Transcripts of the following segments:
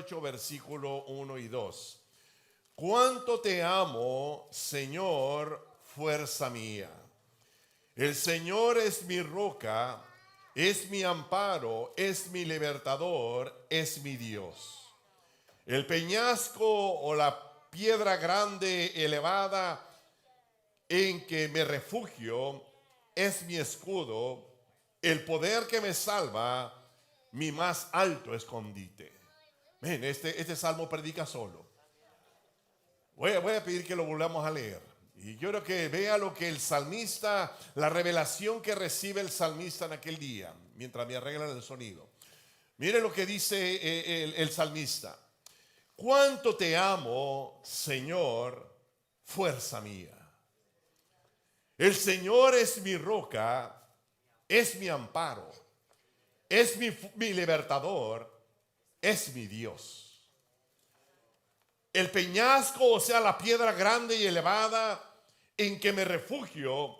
18, versículo 1 y 2. Cuánto te amo, Señor, fuerza mía. El Señor es mi roca, es mi amparo, es mi libertador, es mi Dios. El peñasco o la piedra grande elevada en que me refugio es mi escudo, el poder que me salva, mi más alto escondite. Ven, este salmo predica solo. Voy a pedir que lo volvamos a leer. Y yo quiero que vea lo que el salmista, la revelación que recibe el salmista en aquel día, mientras me arreglan el sonido. Mire lo que dice el salmista. Cuánto te amo, Señor, fuerza mía. El Señor es mi roca, es mi amparo, es mi libertador, es mi Dios. El peñasco, o sea, la piedra grande y elevada en que me refugio,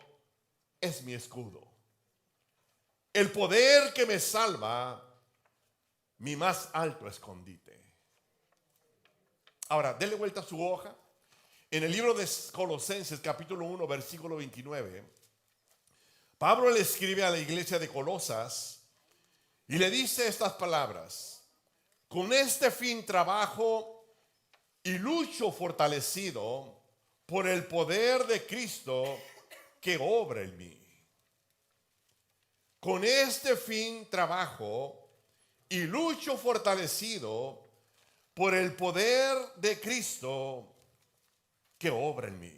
es mi escudo. El poder que me salva, mi más alto escondite. Ahora, denle vuelta a su hoja. En el libro de Colosenses, capítulo 1, versículo 29, Pablo le escribe a la iglesia de Colosas y le dice estas palabras: con este fin trabajo y lucho fortalecido por el poder de Cristo que obra en mí. Con este fin trabajo y lucho fortalecido por el poder de Cristo que obra en mí.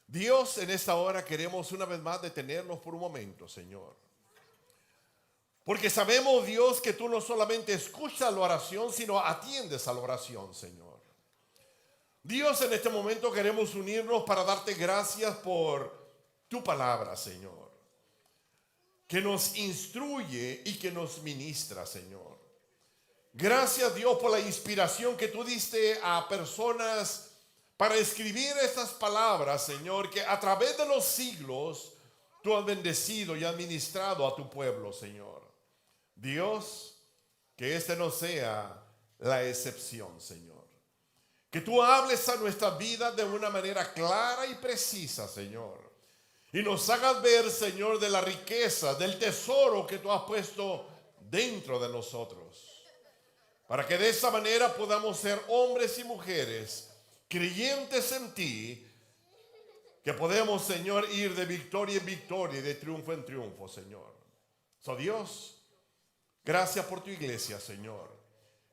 Dios, en esta hora queremos una vez más detenernos por un momento, Señor. Porque sabemos, Dios, que tú no solamente escuchas la oración, sino atiendes a la oración, Señor. Dios, en este momento queremos unirnos para darte gracias por tu palabra, Señor, que nos instruye y que nos ministra, Señor. Gracias, Dios, por la inspiración que tú diste a personas para escribir estas palabras, Señor, que a través de los siglos tú has bendecido y administrado a tu pueblo, Señor. Dios, que este no sea la excepción, Señor. Que tú hables a nuestras vidas de una manera clara y precisa, Señor. Y nos hagas ver, Señor, de la riqueza, del tesoro que tú has puesto dentro de nosotros. Para que de esa manera podamos ser hombres y mujeres creyentes en ti, que podemos, Señor, ir de victoria en victoria y de triunfo en triunfo, Señor. Dios, gracias por tu iglesia, Señor.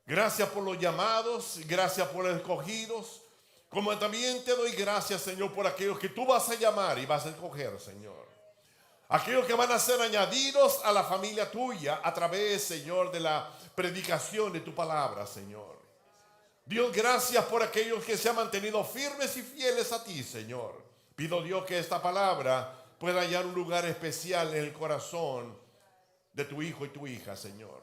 Gracias por los llamados, gracias por los escogidos, como también te doy gracias, Señor, por aquellos que tú vas a llamar y vas a escoger, Señor. Aquellos que van a ser añadidos a la familia tuya a través, Señor, de la predicación de tu palabra, Señor. Dios, gracias por aquellos que se han mantenido firmes y fieles a ti, Señor. Pido, Dios, que esta palabra pueda hallar un lugar especial en el corazón de tu hijo y tu hija, Señor.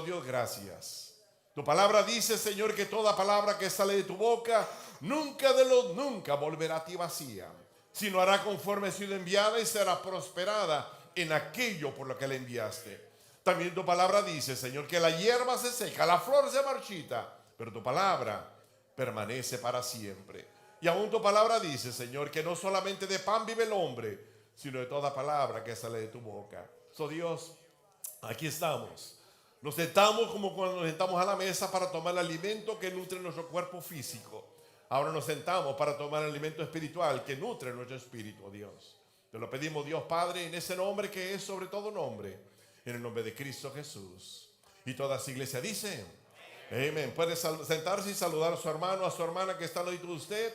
Dios, gracias. Tu palabra dice, Señor, que toda palabra que sale de tu boca nunca volverá a ti vacía, sino hará conforme ha sido enviada y será prosperada en aquello por lo que le enviaste. También tu palabra dice, Señor, que la hierba se seca, la flor se marchita, pero tu palabra permanece para siempre. Y aún tu palabra dice, Señor, que no solamente de pan vive el hombre, sino de toda palabra que sale de tu boca. Dios, aquí estamos. Nos sentamos como cuando nos sentamos a la mesa para tomar el alimento que nutre nuestro cuerpo físico. Ahora nos sentamos para tomar el alimento espiritual que nutre nuestro espíritu, Dios. Te lo pedimos, Dios Padre, en ese nombre que es sobre todo nombre, en el nombre de Cristo Jesús. Y toda esa iglesia dice, amén. Puede sentarse y saludar a su hermano, a su hermana que está al lado de usted.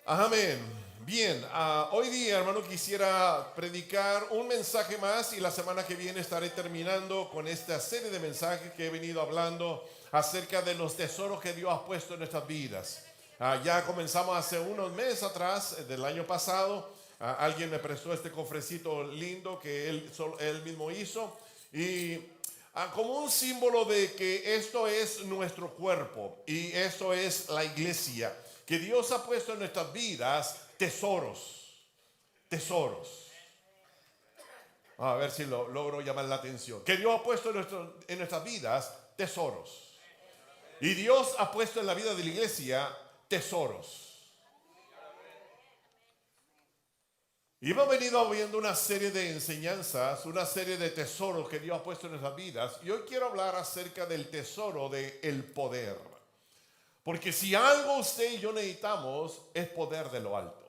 Amén. Bien, hoy día, hermano, quisiera predicar un mensaje más y la semana que viene estaré terminando con esta serie de mensajes que he venido hablando acerca de los tesoros que Dios ha puesto en nuestras vidas. Ya comenzamos hace unos meses atrás, del año pasado. Alguien me prestó este cofrecito lindo que él mismo hizo y como un símbolo de que esto es nuestro cuerpo y esto es la iglesia, que Dios ha puesto en nuestras vidas tesoros. A ver si logro llamar la atención. Que Dios ha puesto en nuestras vidas tesoros. Y Dios ha puesto en la vida de la iglesia tesoros. Y hemos venido viendo una serie de enseñanzas, una serie de tesoros que Dios ha puesto en nuestras vidas. Y hoy quiero hablar acerca del tesoro del poder. Porque si algo usted y yo necesitamos es poder de lo alto.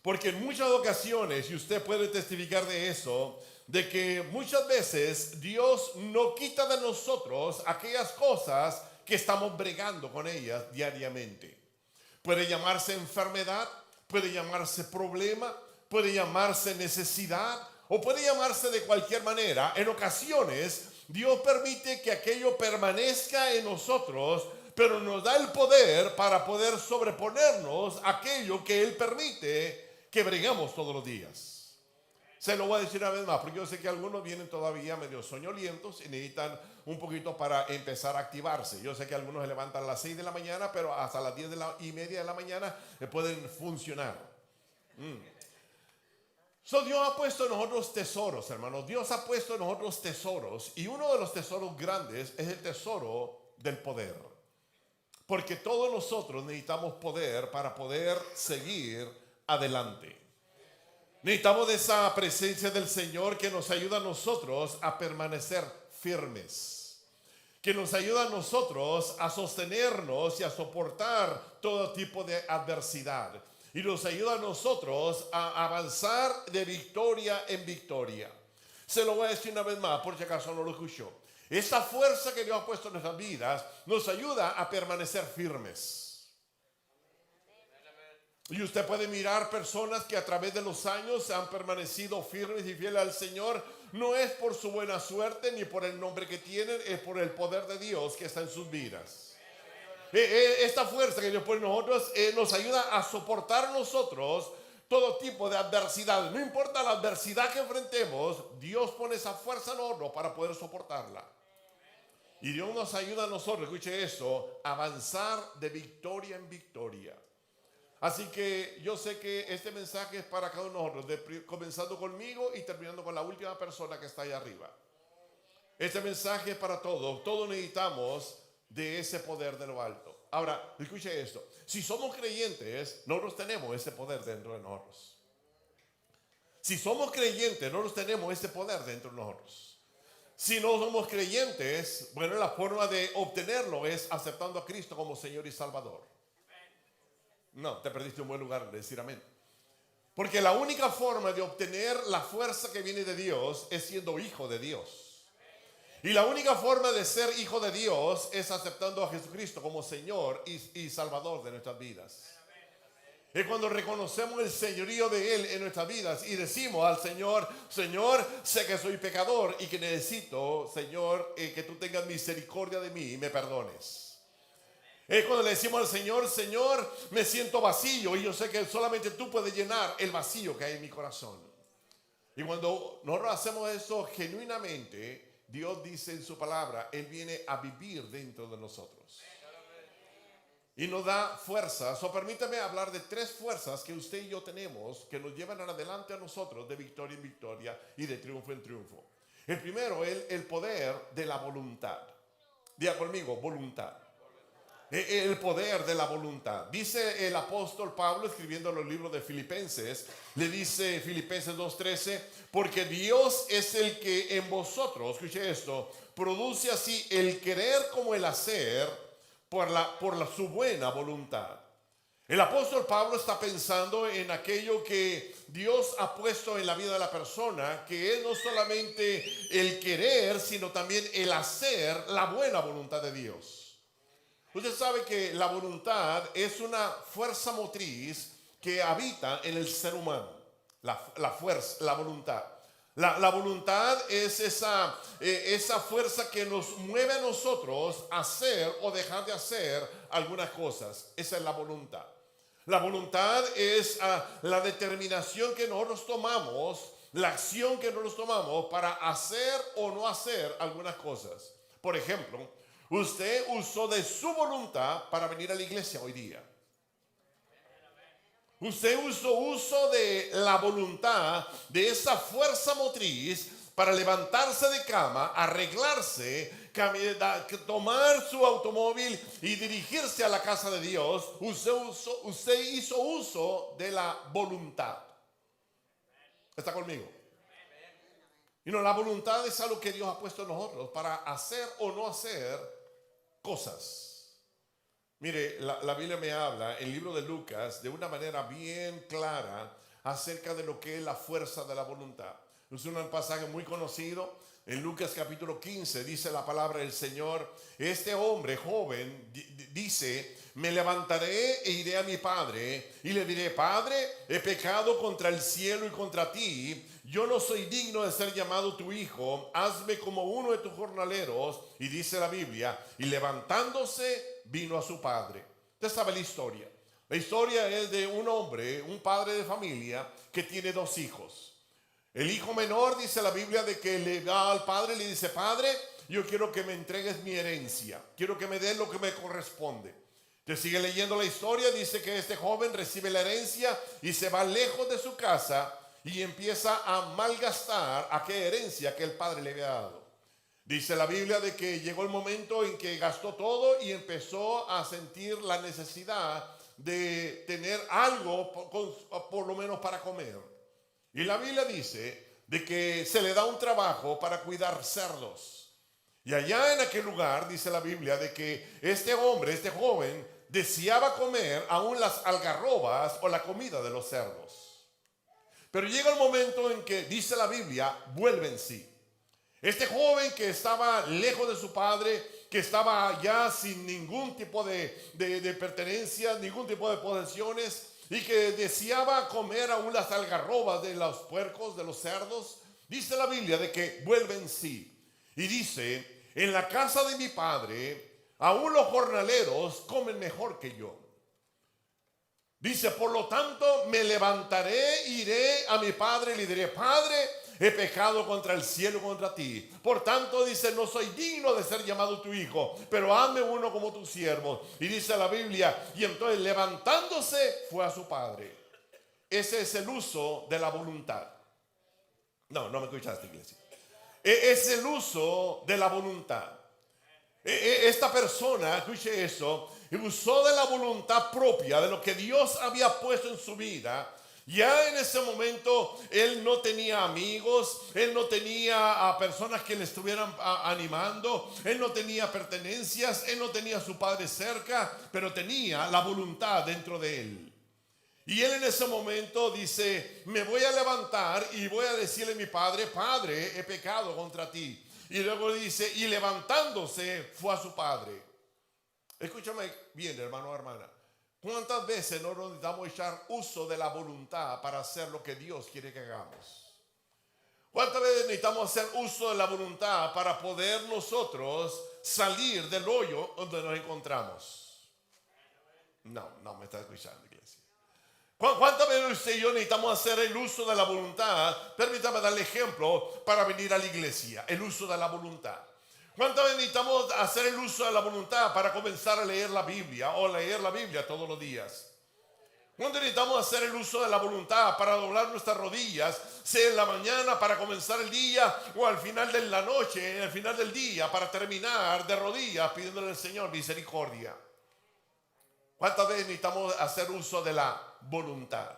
Porque en muchas ocasiones, y usted puede testificar de eso, de que muchas veces Dios no quita de nosotros aquellas cosas que estamos bregando con ellas diariamente. Puede llamarse enfermedad, puede llamarse problema, puede llamarse necesidad o puede llamarse de cualquier manera. En ocasiones Dios permite que aquello permanezca en nosotros, pero nos da el poder para poder sobreponernos a aquello que Él permite que bregamos todos los días. Se lo voy a decir una vez más, porque yo sé que algunos vienen todavía medio soñolientos y necesitan un poquito para empezar a activarse. Yo sé que algunos se levantan a las 6 de la mañana, pero hasta las 10:30 de la mañana pueden funcionar. Dios ha puesto en nosotros tesoros, hermanos. Dios ha puesto en nosotros tesoros. Y uno de los tesoros grandes es el tesoro del poder. Porque todos nosotros necesitamos poder para poder seguir adelante. Necesitamos de esa presencia del Señor que nos ayuda a nosotros a permanecer firmes, que nos ayuda a nosotros a sostenernos y a soportar todo tipo de adversidad, y nos ayuda a nosotros a avanzar de victoria en victoria. Se lo voy a decir una vez más por si acaso no lo escuchó. Esta fuerza que Dios ha puesto en nuestras vidas nos ayuda a permanecer firmes. Y usted puede mirar personas que a través de los años han permanecido firmes y fieles al Señor. No es por su buena suerte ni por el nombre que tienen, es por el poder de Dios que está en sus vidas. Esta fuerza que Dios pone en nosotros nos ayuda a soportar nosotros todo tipo de adversidad. No importa la adversidad que enfrentemos, Dios pone esa fuerza en nosotros para poder soportarla. Y Dios nos ayuda a nosotros, escuche eso, a avanzar de victoria en victoria. Así que yo sé que este mensaje es para cada uno de nosotros, comenzando conmigo y terminando con la última persona que está ahí arriba. Este mensaje es para todos. Todos necesitamos de ese poder de lo alto. Ahora, escuche esto. Si somos creyentes, nosotros tenemos ese poder dentro de nosotros. Si somos creyentes, nosotros tenemos ese poder dentro de nosotros. Si no somos creyentes, bueno, la forma de obtenerlo es aceptando a Cristo como Señor y Salvador. No, te perdiste un buen lugar de decir amén. Porque la única forma de obtener la fuerza que viene de Dios es siendo hijo de Dios. Y la única forma de ser hijo de Dios es aceptando a Jesucristo como Señor y Salvador de nuestras vidas. Es cuando reconocemos el señorío de Él en nuestras vidas y decimos al Señor: Señor, sé que soy pecador y que necesito, Señor, que tú tengas misericordia de mí y me perdones. Es cuando le decimos al Señor: Señor, me siento vacío y yo sé que solamente tú puedes llenar el vacío que hay en mi corazón. Y cuando nosotros hacemos eso genuinamente, Dios dice en su palabra, Él viene a vivir dentro de nosotros. Y nos da fuerzas. Permítame hablar de 3 fuerzas que usted y yo tenemos que nos llevan adelante a nosotros de victoria en victoria y de triunfo en triunfo. El primero es el poder de la voluntad. Diga conmigo, voluntad. El poder de la voluntad. Dice el apóstol Pablo escribiendo en los libros de Filipenses, le dice Filipenses 2:13, porque Dios es el que en vosotros, escuche esto, produce así el querer como el hacer por su buena voluntad. El apóstol Pablo está pensando en aquello que Dios ha puesto en la vida de la persona, que es no solamente el querer, sino también el hacer la buena voluntad de Dios. Usted sabe que la voluntad es una fuerza motriz que habita en el ser humano. La fuerza, la voluntad. La voluntad es esa fuerza que nos mueve a nosotros a hacer o dejar de hacer algunas cosas. Esa es la voluntad. La voluntad es la determinación que nosotros tomamos, la acción que nosotros tomamos para hacer o no hacer algunas cosas. Por ejemplo, usted usó de su voluntad para venir a la iglesia hoy día. Usted hizo uso de la voluntad, de esa fuerza motriz, para levantarse de cama, arreglarse, tomar su automóvil y dirigirse a la casa de Dios, usted hizo uso de la voluntad. ¿Está conmigo? Y no, la voluntad es algo que Dios ha puesto en nosotros para hacer o no hacer cosas. Mire, la Biblia me habla, el libro de Lucas, de una manera bien clara acerca de lo que es la fuerza de la voluntad. Es un pasaje muy conocido. En Lucas capítulo 15 dice la palabra del Señor: este hombre joven dice, me levantaré e iré a mi padre y le diré, Padre, he pecado contra el cielo y contra ti. Yo no soy digno de ser llamado tu hijo. Hazme como uno de tus jornaleros. Y dice la Biblia, y levantándose vino a su padre. Usted sabe la historia. La historia es de un hombre, un padre de familia que tiene dos hijos. El hijo menor, dice la Biblia, de que le va al padre y le dice, Padre, yo quiero que me entregues mi herencia, quiero que me des lo que me corresponde. Te sigue leyendo la historia, dice que este joven recibe la herencia y se va lejos de su casa y empieza a malgastar aquella herencia que el padre le había dado. Dice la Biblia de que llegó el momento en que gastó todo y empezó a sentir la necesidad de tener algo por lo menos para comer. Y la Biblia dice de que se le da un trabajo para cuidar cerdos. Y allá en aquel lugar dice la Biblia de que este hombre, este joven, deseaba comer aún las algarrobas o la comida de los cerdos. Pero llega el momento en que, dice la Biblia, vuelve en sí. Este joven que estaba lejos de su padre, que estaba ya sin ningún tipo de pertenencia, ningún tipo de posesiones, y que deseaba comer aún las algarrobas de los puercos, de los cerdos, dice la Biblia de que vuelve en sí. Y dice, en la casa de mi padre, aún los jornaleros comen mejor que yo. Dice, por lo tanto, me levantaré, iré a mi padre y le diré, Padre, he pecado contra el cielo y contra ti. Por tanto, dice, no soy digno de ser llamado tu hijo, pero hazme uno como tu siervo. Y dice la Biblia, y entonces levantándose fue a su padre. Ese es el uso de la voluntad. No me escuchaste, iglesia. Es el uso de la voluntad. Esta persona, escuche eso, usó de la voluntad propia, de lo que Dios había puesto en su vida. Ya en ese momento él no tenía amigos, él no tenía a personas que le estuvieran animando, él no tenía pertenencias, él no tenía a su padre cerca, pero tenía la voluntad dentro de él. Y él en ese momento dice, me voy a levantar y voy a decirle a mi padre, Padre, he pecado contra ti. Y luego dice, y levantándose fue a su padre. Escúchame bien, hermano o hermana. ¿Cuántas veces no nos necesitamos echar uso de la voluntad para hacer lo que Dios quiere que hagamos? ¿Cuántas veces necesitamos hacer uso de la voluntad para poder nosotros salir del hoyo donde nos encontramos? No me está escuchando, iglesia. ¿Cuántas veces usted y yo necesitamos hacer el uso de la voluntad? Permítame darle ejemplo para venir a la iglesia. El uso de la voluntad. ¿Cuántas veces necesitamos hacer el uso de la voluntad para comenzar a leer la Biblia o leer la Biblia todos los días? ¿Cuánto necesitamos hacer el uso de la voluntad para doblar nuestras rodillas, sea en la mañana para comenzar el día o al final de la noche, al final del día para terminar de rodillas pidiéndole al Señor misericordia? ¿Cuántas veces necesitamos hacer uso de la voluntad?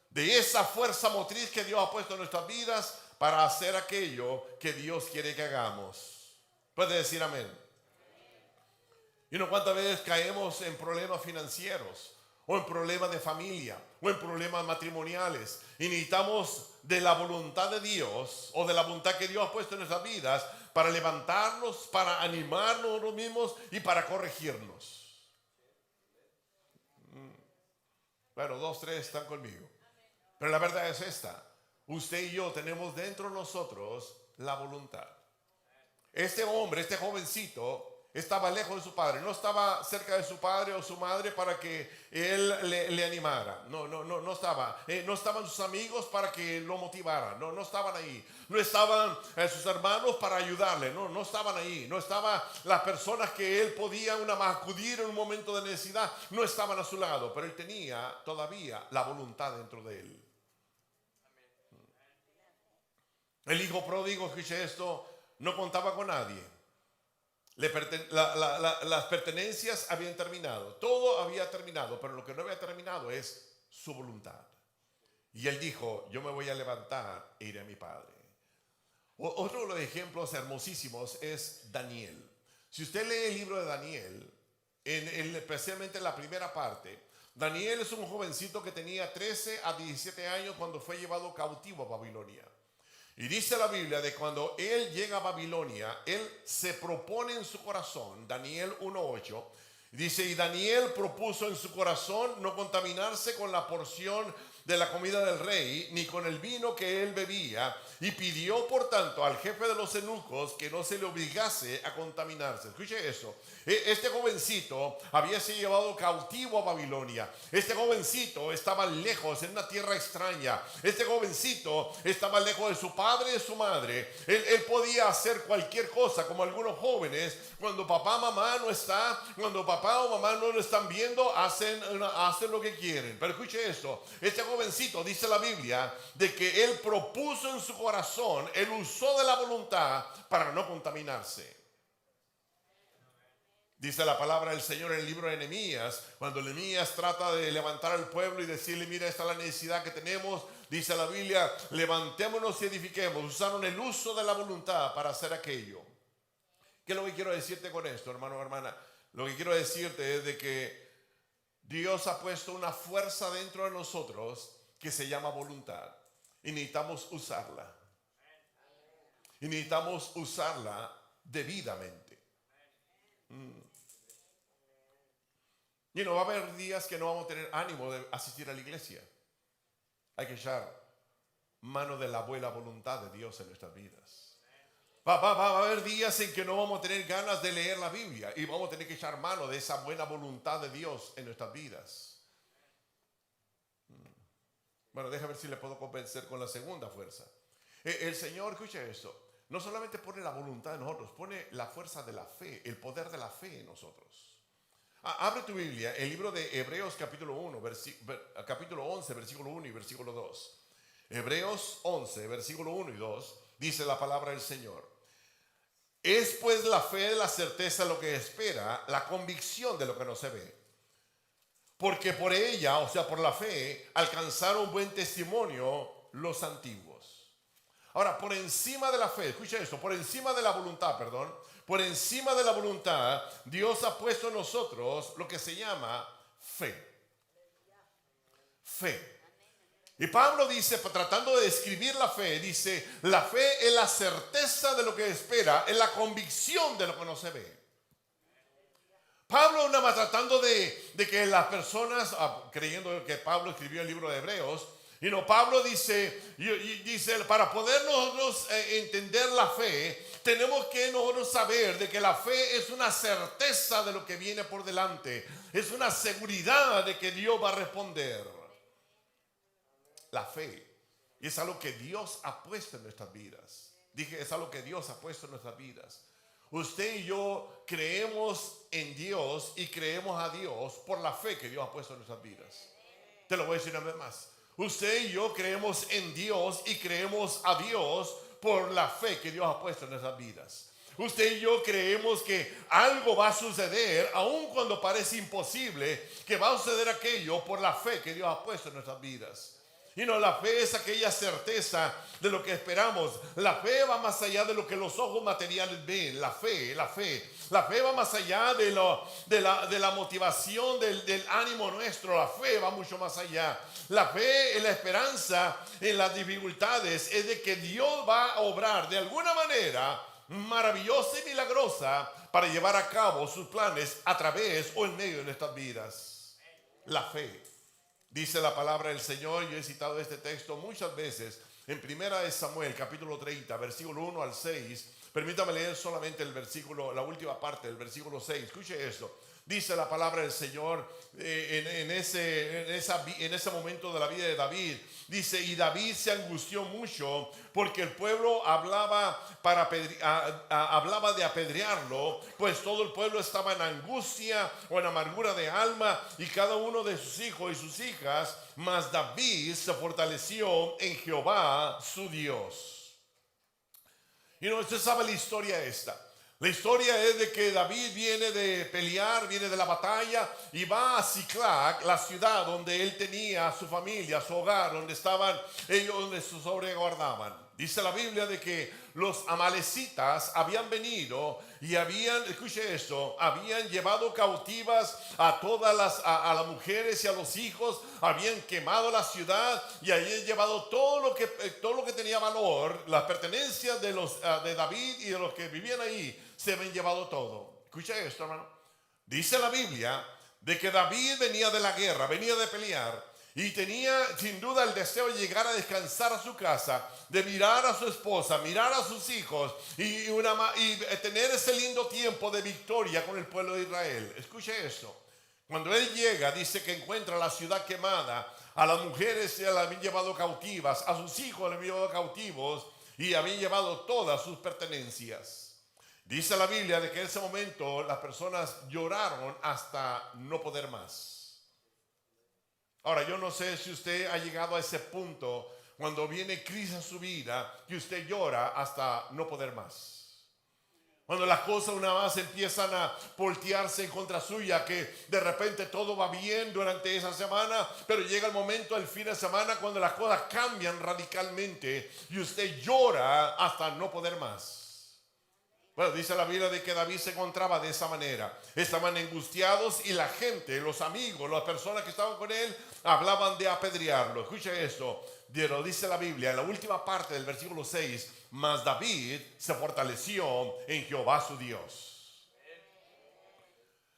De esa fuerza motriz que Dios ha puesto en nuestras vidas para hacer aquello que Dios quiere que hagamos. ¿Puede decir amén? Y no, cuántas veces caemos en problemas financieros o en problemas de familia o en problemas matrimoniales y necesitamos de la voluntad de Dios o de la voluntad que Dios ha puesto en nuestras vidas para levantarnos, para animarnos nosotros mismos y para corregirnos. Bueno, 2, 3 están conmigo. Pero la verdad es esta: usted y yo tenemos dentro de nosotros la voluntad. Este hombre, este jovencito, estaba lejos de su padre, no estaba cerca de su padre o su madre para que él le animara. No estaba. No estaban sus amigos para que lo motivaran. No estaban ahí. No estaban sus hermanos para ayudarle. No estaban ahí. No estaban las personas que él podía acudir en un momento de necesidad. No estaban a su lado, pero él tenía todavía la voluntad dentro de él. El hijo pródigo, escuche esto, no contaba con nadie. Las pertenencias habían terminado, todo había terminado, pero lo que no había terminado es su voluntad. Y él dijo, yo me voy a levantar e iré a mi padre. Otro de los ejemplos hermosísimos es Daniel. Si usted lee el libro de Daniel, especialmente en la primera parte, Daniel es un jovencito que tenía 13 a 17 años cuando fue llevado cautivo a Babilonia. Y dice la Biblia de cuando él llega a Babilonia, él se propone en su corazón, Daniel 1:8, dice, y Daniel propuso en su corazón no contaminarse con la porción de la comida del rey, ni con el vino que él bebía, y pidió por tanto al jefe de los eunucos que no se le obligase a contaminarse. Escuche eso. Este jovencito había sido llevado cautivo a Babilonia. Este jovencito estaba lejos en una tierra extraña. Este jovencito estaba lejos de su padre y de su madre. Él podía hacer cualquier cosa, como algunos jóvenes, cuando papá mamá no está, cuando papá o mamá no lo están viendo, hacen lo que quieren. Pero escuche esto. Este jovencito, dice la Biblia, de que él propuso en su corazón, él usó de la voluntad para no contaminarse. Dice la palabra del Señor en el libro de Nehemías, cuando Nehemías trata de levantar al pueblo y decirle, mira, esta es la necesidad que tenemos, dice la Biblia, levantémonos y edifiquemos. Usaron el uso de la voluntad para hacer aquello. ¿Qué es lo que quiero decirte con esto, hermano o hermana? Lo que quiero decirte es de que Dios ha puesto una fuerza dentro de nosotros que se llama voluntad. Y necesitamos usarla. Y necesitamos usarla debidamente. Y no va a haber días que no vamos a tener ánimo de asistir a la iglesia. Hay que echar mano de la buena voluntad de Dios en nuestras vidas. Va a haber días en que no vamos a tener ganas de leer la Biblia y vamos a tener que echar mano de esa buena voluntad de Dios en nuestras vidas. Bueno, déjame ver si le puedo convencer con la segunda fuerza. El Señor, escucha esto, no solamente pone la voluntad en nosotros, pone la fuerza de la fe, el poder de la fe en nosotros. Abre tu Biblia, el libro de Hebreos capítulo 11, versículo 1 y versículo 2. Hebreos 11, versículo 1 y 2, dice la palabra del Señor. Es pues la fe la certeza de lo que espera, la convicción de lo que no se ve. Porque por ella, o sea, por la fe, alcanzaron buen testimonio los antiguos. Ahora, por encima de la fe, escucha esto, por encima de la voluntad, perdón, por encima de la voluntad, Dios ha puesto en nosotros lo que se llama fe. Fe. Y Pablo dice, tratando de describir la fe, dice, la fe es la certeza de lo que espera, es la convicción de lo que no se ve. Pablo nada más tratando de que las personas, creyendo que Pablo escribió el libro de Hebreos, Pablo dice, para poder nosotros entender la fe, tenemos que nosotros saber de que la fe es una certeza de lo que viene por delante, es una seguridad de que Dios va a responder. La fe es algo que Dios ha puesto en nuestras vidas. Dije, es algo que Dios ha puesto en nuestras vidas. Usted y yo creemos en Dios y creemos a Dios por la fe que Dios ha puesto en nuestras vidas. Te lo voy a decir una vez más. Usted y yo creemos en Dios y creemos a Dios por la fe que Dios ha puesto en nuestras vidas. Usted y yo creemos que algo va a suceder, aun cuando parece imposible, que va a suceder aquello por la fe que Dios ha puesto en nuestras vidas. La fe es aquella certeza de lo que esperamos. La fe va más allá de lo que los ojos materiales ven. La fe va más allá de la motivación del ánimo nuestro. La fe va mucho más allá. La fe es la esperanza en las dificultades, es de que Dios va a obrar de alguna manera maravillosa y milagrosa para llevar a cabo sus planes a través o en medio de nuestras vidas. La fe. Dice la palabra del Señor, yo he citado este texto muchas veces, en Primera de Samuel, capítulo 30, versículo 1 al 6. Permítame leer solamente el versículo, la última parte del versículo 6. Escuche esto. Dice la palabra del Señor en ese momento de la vida de David. Dice, y David se angustió mucho porque el pueblo hablaba de apedrearlo, pues todo el pueblo estaba en angustia o en amargura de alma y cada uno de sus hijos y sus hijas, mas David se fortaleció en Jehová su Dios. Y no, usted sabe la historia esta. La historia es de que David viene de pelear, viene de la batalla y va a Siclag, la ciudad donde él tenía su familia, su hogar, donde estaban ellos, donde se sobreguardaban. Dice la Biblia de que los amalecitas habían venido y habían, escuche esto, habían llevado cautivas a todas a las mujeres y a los hijos, habían quemado la ciudad y habían llevado todo lo que tenía valor, las pertenencias de David y de los que vivían ahí, se habían llevado todo. Escucha esto, hermano. Dice la Biblia de que David venía de la guerra, venía de pelear. Y tenía sin duda el deseo de llegar a descansar a su casa, de mirar a su esposa, mirar a sus hijos y tener ese lindo tiempo de victoria con el pueblo de Israel. Escuche eso. Cuando él llega, dice que encuentra la ciudad quemada, a las mujeres se las habían llevado cautivas, a sus hijos les habían llevado cautivos y habían llevado todas sus pertenencias. Dice la Biblia de que en ese momento las personas lloraron hasta no poder más. Ahora, yo no sé si usted ha llegado a ese punto cuando viene crisis a su vida que usted llora hasta no poder más. Cuando las cosas una vez empiezan a voltearse en contra suya, que de repente todo va bien durante esa semana, pero llega el momento, el fin de semana, cuando las cosas cambian radicalmente y usted llora hasta no poder más. Bueno, dice la Biblia de que David se encontraba de esa manera. Estaban angustiados y la gente, los amigos, las personas que estaban con él, hablaban de apedrearlo. Escuche esto, lo dice la Biblia en la última parte del versículo 6. Mas David se fortaleció en Jehová su Dios.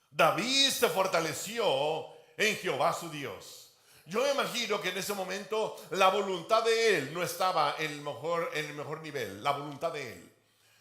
David se fortaleció en Jehová su Dios. Yo me imagino que en ese momento la voluntad de él no estaba en el mejor nivel, la voluntad de él.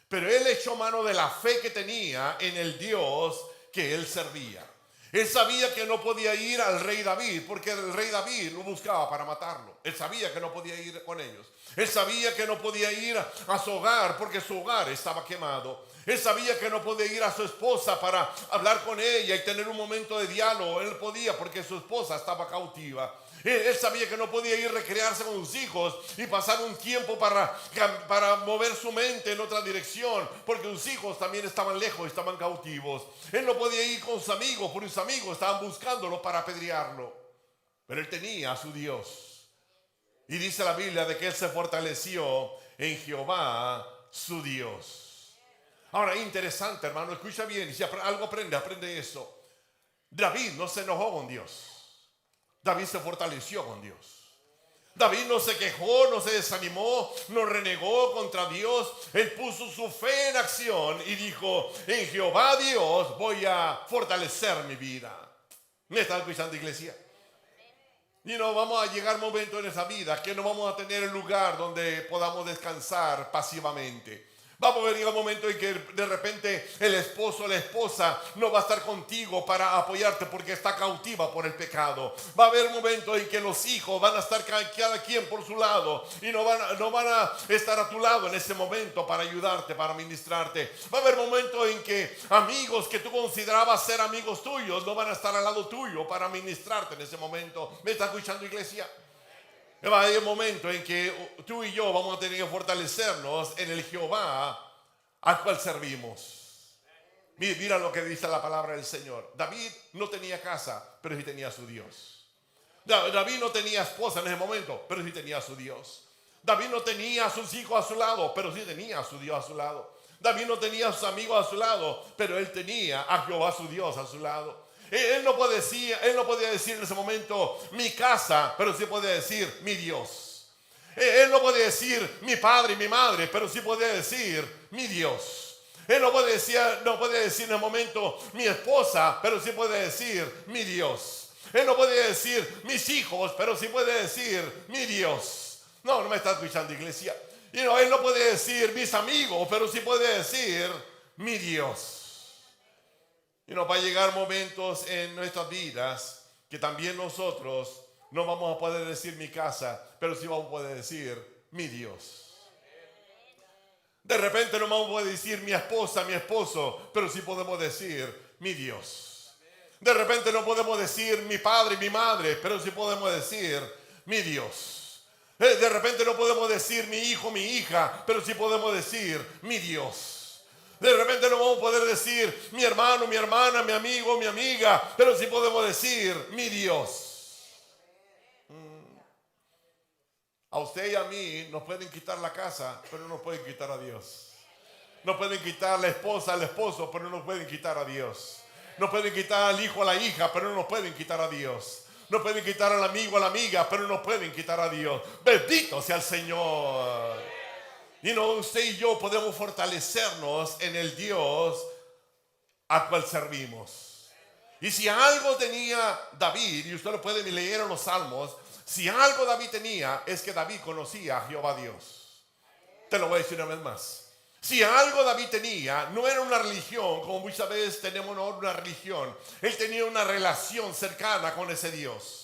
Pero él echó mano de la fe que tenía en el Dios que él servía. Él sabía que no podía ir al rey David porque el rey David lo buscaba para matarlo. Él sabía que no podía ir con ellos. Él sabía que no podía ir a su hogar porque su hogar estaba quemado. Él sabía que no podía ir a su esposa para hablar con ella y tener un momento de diálogo. Él podía porque su esposa estaba cautiva. Él sabía que no podía ir a recrearse con sus hijos y pasar un tiempo para mover su mente en otra dirección, porque sus hijos también estaban lejos, estaban cautivos. Él no podía ir con sus amigos, porque sus amigos estaban buscándolo para apedrearlo. Pero él tenía a su Dios. Y dice la Biblia de que él se fortaleció en Jehová su Dios. Ahora, interesante, hermano, escucha bien, y si algo aprende eso. David no se enojó con Dios. David se fortaleció con Dios. David no se quejó, no se desanimó, no renegó contra Dios. Él puso su fe en acción y dijo: en Jehová Dios voy a fortalecer mi vida. ¿Me está escuchando, iglesia? Y no vamos a llegar momentos en esa vida que no vamos a tener el lugar donde podamos descansar pasivamente. Vamos a ver un momento en que de repente el esposo o la esposa no va a estar contigo para apoyarte porque está cautiva por el pecado. Va a haber un momento en que los hijos van a estar cada quien por su lado y no van a estar a tu lado en ese momento para ayudarte, para ministrarte. Va a haber momentos en que amigos que tú considerabas ser amigos tuyos no van a estar al lado tuyo para ministrarte en ese momento. ¿Me está escuchando, iglesia? Va a haber un momento en que tú y yo vamos a tener que fortalecernos en el Jehová al cual servimos. Mira lo que dice la palabra del Señor. David no tenía casa, pero sí tenía a su Dios. David no tenía esposa en ese momento, pero sí tenía a su Dios. David no tenía a sus hijos a su lado, pero sí tenía a su Dios a su lado. David no tenía a sus amigos a su lado, pero él tenía a Jehová su Dios a su lado. Él no podía decir en ese momento mi casa, pero sí podía decir mi Dios. Él no podía decir mi padre y mi madre, pero sí podía decir mi Dios. Él no podía decir en el momento mi esposa, pero sí podía decir mi Dios. Él no podía decir mis hijos, pero sí puede decir mi Dios. No me está escuchando, iglesia. Él no puede decir mis amigos, pero sí puede decir mi Dios. Va a llegar momentos en nuestras vidas que también nosotros no vamos a poder decir mi casa, pero sí vamos a poder decir mi Dios. De repente no vamos a poder decir mi esposa, mi esposo, pero sí podemos decir mi Dios. De repente no podemos decir mi padre y mi madre, pero sí podemos decir mi Dios. De repente no podemos decir mi hijo, mi hija, pero sí podemos decir mi Dios. De repente no vamos a poder decir mi hermano, mi hermana, mi amigo, mi amiga, pero sí podemos decir mi Dios. A usted y a mí nos pueden quitar la casa, pero no nos pueden quitar a Dios. Nos pueden quitar la esposa, al esposo, pero no nos pueden quitar a Dios. Nos pueden quitar al hijo, a la hija, pero no nos pueden quitar a Dios. Nos pueden quitar al amigo, a la amiga, pero no nos pueden quitar a Dios. Bendito sea el Señor. Y no, usted y yo podemos fortalecernos en el Dios a cual servimos. Y si algo tenía David, y usted lo puede leer en los Salmos, si algo David tenía, es que David conocía a Jehová Dios. Te lo voy a decir una vez más. Si algo David tenía, no era una religión, como muchas veces tenemos una religión. Él tenía una relación cercana con ese Dios.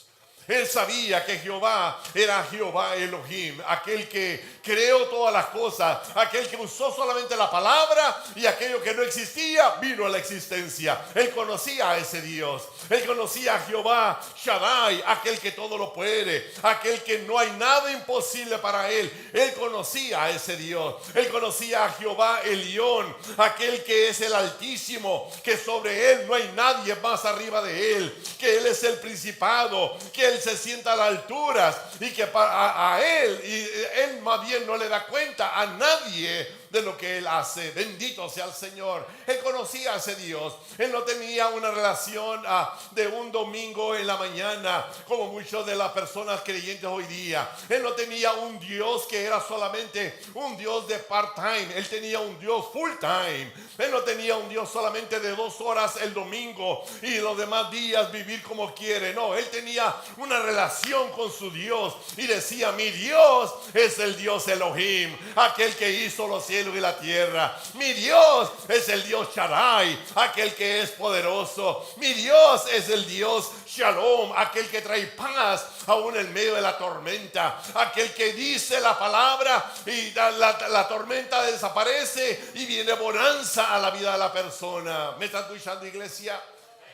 Él sabía que Jehová era Jehová Elohim, aquel que creó todas las cosas, aquel que usó solamente la palabra y aquello que no existía vino a la existencia. Él conocía a ese Dios. Él conocía a Jehová Shaddai, aquel que todo lo puede, aquel que no hay nada imposible para él. Él conocía a ese Dios. Él conocía a Jehová Elión, aquel que es el Altísimo, que sobre él no hay nadie más arriba de él, que él es el principado, que él se sienta a las alturas y que a él, y él más bien no le da cuenta a nadie de lo que él hace. Bendito sea el Señor. Él conocía a ese Dios. Él no tenía una relación de un domingo en la mañana como muchas de las personas creyentes hoy día. Él no tenía un Dios que era solamente un Dios de part-time. Él tenía un Dios full-time. Él no tenía un Dios solamente de 2 horas el domingo y los demás días vivir como quiere. No, él tenía una relación con su Dios y decía: mi Dios es el Dios Elohim, aquel que hizo los cielos y la tierra. Mi Dios es el Dios Shaddai, aquel que es poderoso. Mi Dios es el Dios Shalom, aquel que trae paz aún en medio de la tormenta, aquel que dice la palabra y la tormenta desaparece y viene bonanza a la vida de la persona. ¿Me están escuchando, iglesia?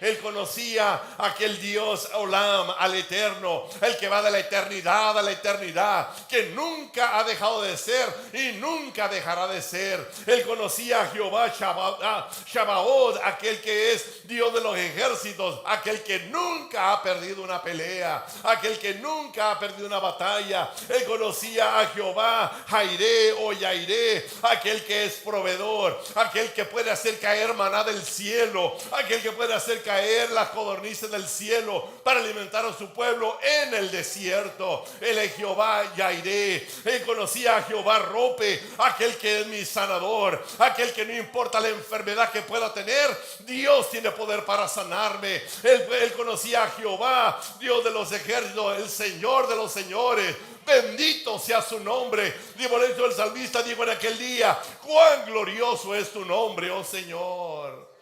Él conocía a aquel Dios Olam, al eterno, el que va de la eternidad a la eternidad, que nunca ha dejado de ser y nunca dejará de ser. Él conocía a Jehová Shabaoth, aquel que es Dios de los ejércitos, aquel que nunca ha perdido una pelea, aquel que nunca ha perdido una batalla. Él conocía a Jehová Jairé o Yairé, aquel que es proveedor, aquel que puede hacer caer maná del cielo, aquel que puede hacer caer las codornices del cielo para alimentar a su pueblo en el desierto. Él es Jehová Yairé. Él conocía a Jehová Rope, aquel que es mi sanador, aquel que no importa la enfermedad que pueda tener, Dios tiene poder para sanarme. Él conocía a Jehová, Dios de los ejércitos, el Señor de los señores. Bendito sea su nombre. Dijo el salmista, dijo en aquel día: cuán glorioso es tu nombre, oh Señor.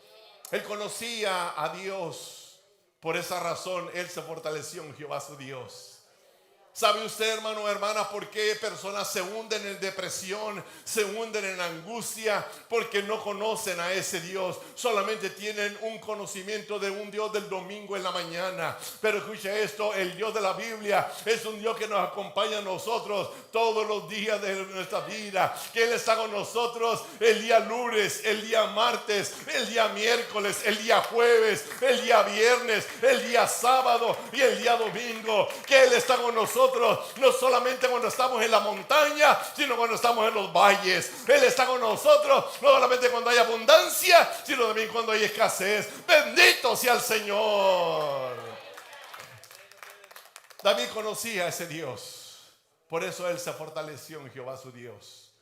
Él conocía a Dios. Por esa razón él se fortaleció en Jehová su Dios. ¿Sabe usted, hermano o hermana, por qué personas se hunden en depresión, se hunden en angustia? Porque no conocen a ese Dios. Solamente tienen un conocimiento de un Dios del domingo en la mañana. Pero escucha esto: el Dios de la Biblia es un Dios que nos acompaña a nosotros todos los días de nuestra vida. Que Él está con nosotros el día lunes, el día martes, el día miércoles, el día jueves, el día viernes, el día sábado y el día domingo. Que Él está con nosotros no solamente cuando estamos en la montaña, sino cuando estamos en los valles. Él está con nosotros no solamente cuando hay abundancia, sino también cuando hay escasez. Bendito sea el Señor. David conocía a ese Dios. Por eso él se fortaleció en Jehová su Dios.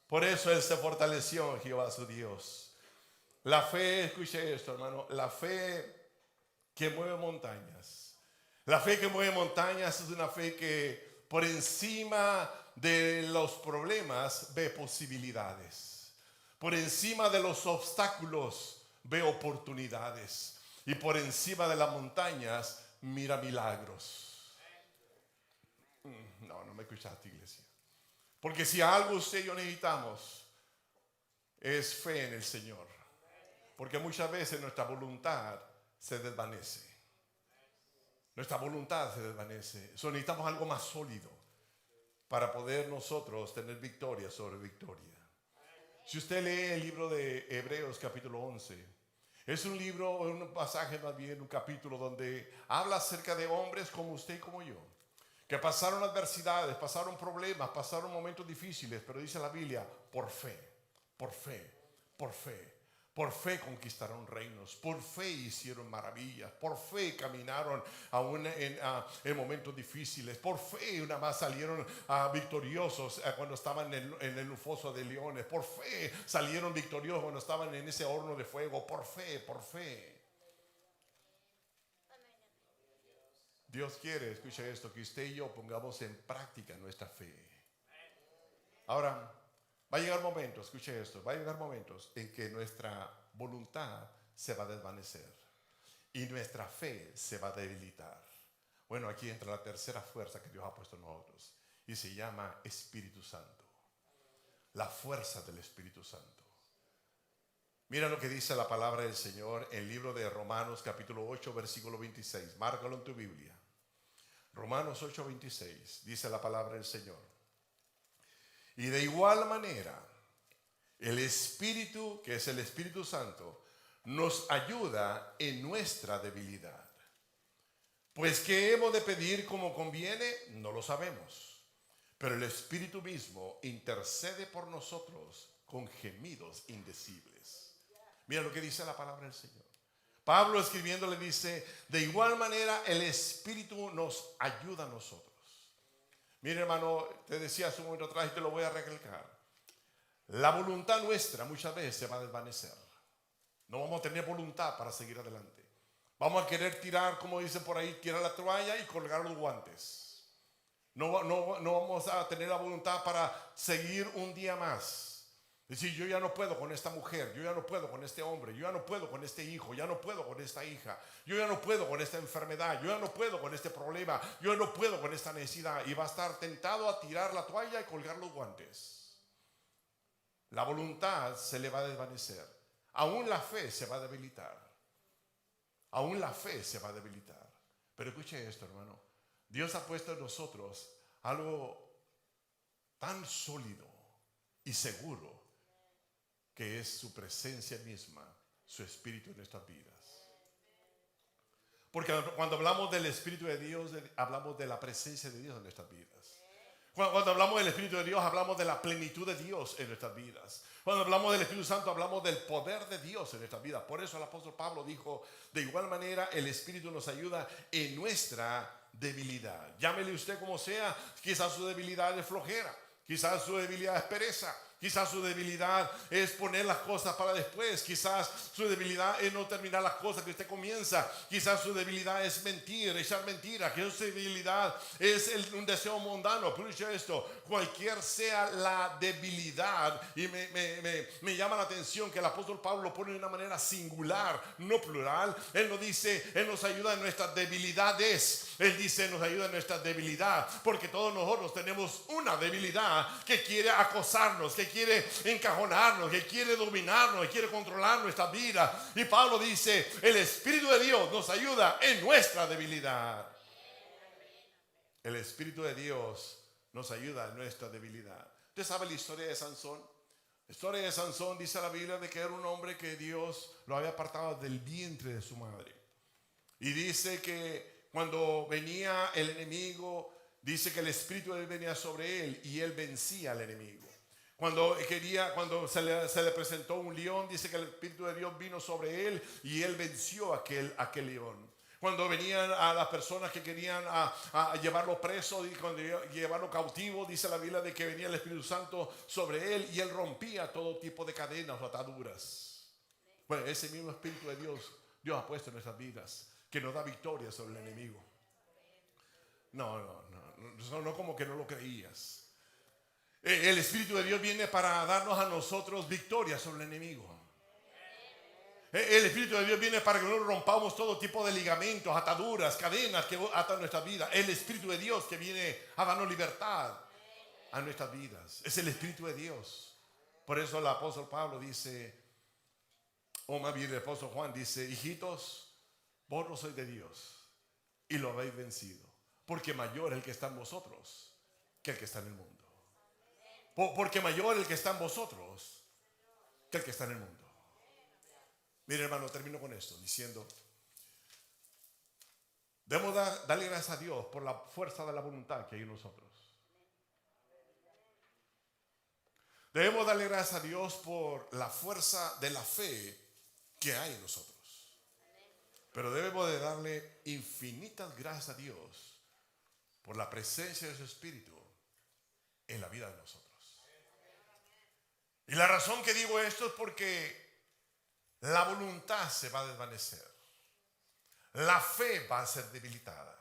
Por eso él se fortaleció en Jehová su Dios. La fe, escuche esto, hermano, la fe que mueve montañas. La fe que mueve montañas es una fe que por encima de los problemas ve posibilidades. Por encima de los obstáculos ve oportunidades. Y por encima de las montañas mira milagros. No me escuchaste, iglesia. Porque si algo usted y yo necesitamos es fe en el Señor. Porque muchas veces nuestra voluntad se desvanece. Nuestra voluntad se desvanece. Necesitamos algo más sólido. para poder nosotros tener victoria sobre victoria. Si usted lee el libro de Hebreos capítulo 11, es un libro, un pasaje más bien, un capítulo donde habla acerca de hombres como usted y como yo, que pasaron adversidades, pasaron problemas, pasaron momentos difíciles, pero dice la Biblia, por fe, por fe, por fe. Por fe conquistaron reinos, por fe hicieron maravillas, por fe caminaron aún en momentos difíciles, por fe una más salieron victoriosos cuando estaban en el foso de leones, por fe salieron victoriosos cuando estaban en ese horno de fuego, por fe, por fe. Dios quiere, escucha esto, que usted y yo pongamos en práctica nuestra fe. Ahora, va a llegar momentos, escuche esto, va a llegar momentos en que nuestra voluntad se va a desvanecer y nuestra fe se va a debilitar. Bueno, aquí entra la tercera fuerza que Dios ha puesto en nosotros y se llama Espíritu Santo. La fuerza del Espíritu Santo. Mira lo que dice la palabra del Señor en el libro de Romanos capítulo 8 versículo 26. Márcalo en tu Biblia. Romanos 8, 26 dice la palabra del Señor. Y de igual manera, el Espíritu, que es el Espíritu Santo, nos ayuda en nuestra debilidad. Pues ¿qué hemos de pedir como conviene? No lo sabemos. Pero el Espíritu mismo intercede por nosotros con gemidos indecibles. Mira lo que dice la palabra del Señor. Pablo escribiendo le dice, de igual manera el Espíritu nos ayuda a nosotros. Mire, hermano, te decía hace un momento atrás y te lo voy a recalcar. La voluntad nuestra muchas veces se va a desvanecer. No vamos a tener voluntad para seguir adelante. Vamos a querer tirar, como dicen por ahí, tirar la toalla y colgar los guantes. No vamos a tener la voluntad para seguir un día más. Decir, yo ya no puedo con esta mujer, yo ya no puedo con este hombre, yo ya no puedo con este hijo, ya no puedo con esta hija, yo ya no puedo con esta enfermedad, yo ya no puedo con este problema, yo ya no puedo con esta necesidad. Y va a estar tentado a tirar la toalla y colgar los guantes. La voluntad se le va a desvanecer. Aún la fe se va a debilitar. Aún la fe se va a debilitar. Pero escuche esto, hermano. Dios ha puesto en nosotros algo tan sólido y seguro, que es su presencia misma, su Espíritu en nuestras vidas. Porque cuando hablamos del Espíritu de Dios, hablamos de la presencia de Dios en nuestras vidas. Cuando hablamos del Espíritu de Dios, hablamos de la plenitud de Dios en nuestras vidas. Cuando hablamos del Espíritu Santo, hablamos del poder de Dios en nuestras vidas. Por eso el apóstol Pablo dijo, de igual manera el Espíritu nos ayuda en nuestra debilidad. Llámele usted como sea, quizás su debilidad es flojera, quizás su debilidad es pereza, quizás su debilidad es poner las cosas para después. Quizás su debilidad es no terminar las cosas que usted comienza. Quizás su debilidad es mentir, echar mentiras. Quizás su debilidad es un deseo mundano. Pero dicho esto, cualquier sea la debilidad, y me llama la atención que el apóstol Pablo lo pone de una manera singular, no plural. Él no dice, Él nos ayuda en nuestras debilidades. Él dice, nos ayuda en nuestra debilidad. Porque todos nosotros tenemos una debilidad que quiere acosarnos, que quiere encajonarnos, que quiere dominarnos, que quiere controlar nuestra vida. Y Pablo dice, el Espíritu de Dios nos ayuda en nuestra debilidad. El Espíritu de Dios nos ayuda en nuestra debilidad. ¿Usted sabe la historia de Sansón? La historia de Sansón dice la Biblia de que era un hombre que Dios lo había apartado del vientre de su madre. Y dice que cuando venía el enemigo, dice que el Espíritu de Dios venía sobre él y él vencía al enemigo. Cuando se le presentó un león, dice que el Espíritu de Dios vino sobre él y él venció a aquel león. Cuando venían a las personas que querían a llevarlo preso y cuando llevarlo cautivo, dice la Biblia de que venía el Espíritu Santo sobre él y él rompía todo tipo de cadenas o ataduras. Bueno, ese mismo Espíritu de Dios ha puesto en nuestras vidas, que nos da victoria sobre el enemigo. No como que no lo creías. El Espíritu de Dios viene para darnos a nosotros victoria sobre el enemigo. El Espíritu de Dios viene para que nosotros rompamos todo tipo de ligamentos, ataduras, cadenas que atan nuestra vida. El Espíritu de Dios que viene a darnos libertad a nuestras vidas. Es el Espíritu de Dios. Por eso el apóstol Pablo dice, o más bien el apóstol Juan dice, hijitos, vos no sois de Dios y lo habéis vencido, porque mayor es el que está en vosotros que el que está en el mundo. Porque mayor el que está en vosotros que el que está en el mundo. Mire, hermano, termino con esto diciendo, debemos darle gracias a Dios por la fuerza de la voluntad que hay en nosotros. Debemos darle gracias a Dios por la fuerza de la fe que hay en nosotros. Pero debemos de darle infinitas gracias a Dios por la presencia de su Espíritu en la vida de nosotros. Y la razón que digo esto es porque la voluntad se va a desvanecer. La fe va a ser debilitada.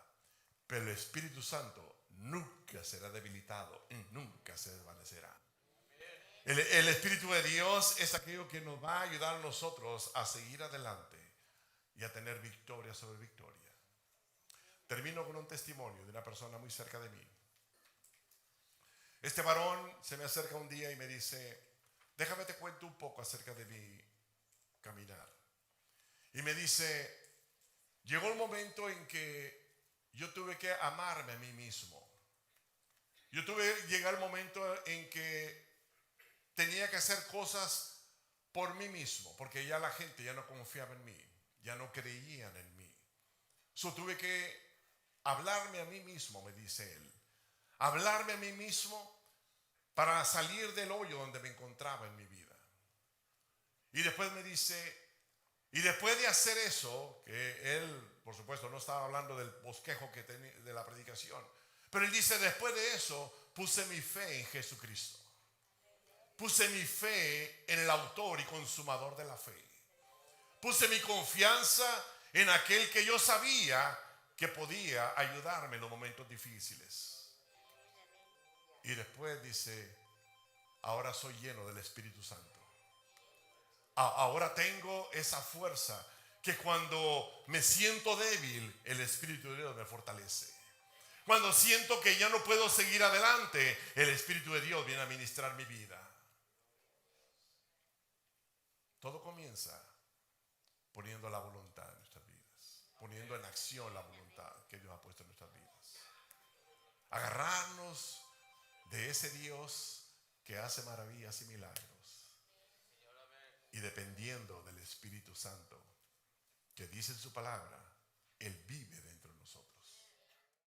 Pero el Espíritu Santo nunca será debilitado y nunca se desvanecerá. El Espíritu de Dios es aquello que nos va a ayudar a nosotros a seguir adelante y a tener victoria sobre victoria. Termino con un testimonio de una persona muy cerca de mí. Este varón se me acerca un día y me dice, déjame te cuento un poco acerca de mi caminar. Y me dice, llegó el momento en que yo tuve que amarme a mí mismo. Yo tuve que llegar el momento en que tenía que hacer cosas por mí mismo, porque ya la gente ya no confiaba en mí, ya no creían en mí. Tuve que hablarme a mí mismo, me dice él. Hablarme a mí mismo para salir del hoyo donde me encontraba en mi vida. Y después me dice, y después de hacer eso, que él, por supuesto, no estaba hablando del bosquejo que tenía de la predicación, pero él dice, después de eso, puse mi fe en Jesucristo. Puse mi fe en el autor y consumador de la fe. Puse mi confianza en aquel que yo sabía que podía ayudarme en los momentos difíciles. Y después dice, ahora soy lleno del Espíritu Santo. Ahora tengo esa fuerza que cuando me siento débil, el Espíritu de Dios me fortalece. Cuando siento que ya no puedo seguir adelante, el Espíritu de Dios viene a ministrar mi vida. Todo comienza poniendo la voluntad en nuestras vidas, poniendo en acción la voluntad que Dios ha puesto en nuestras vidas. Agarrarnos de ese Dios que hace maravillas y milagros. Y dependiendo del Espíritu Santo, que dice en su palabra, Él vive dentro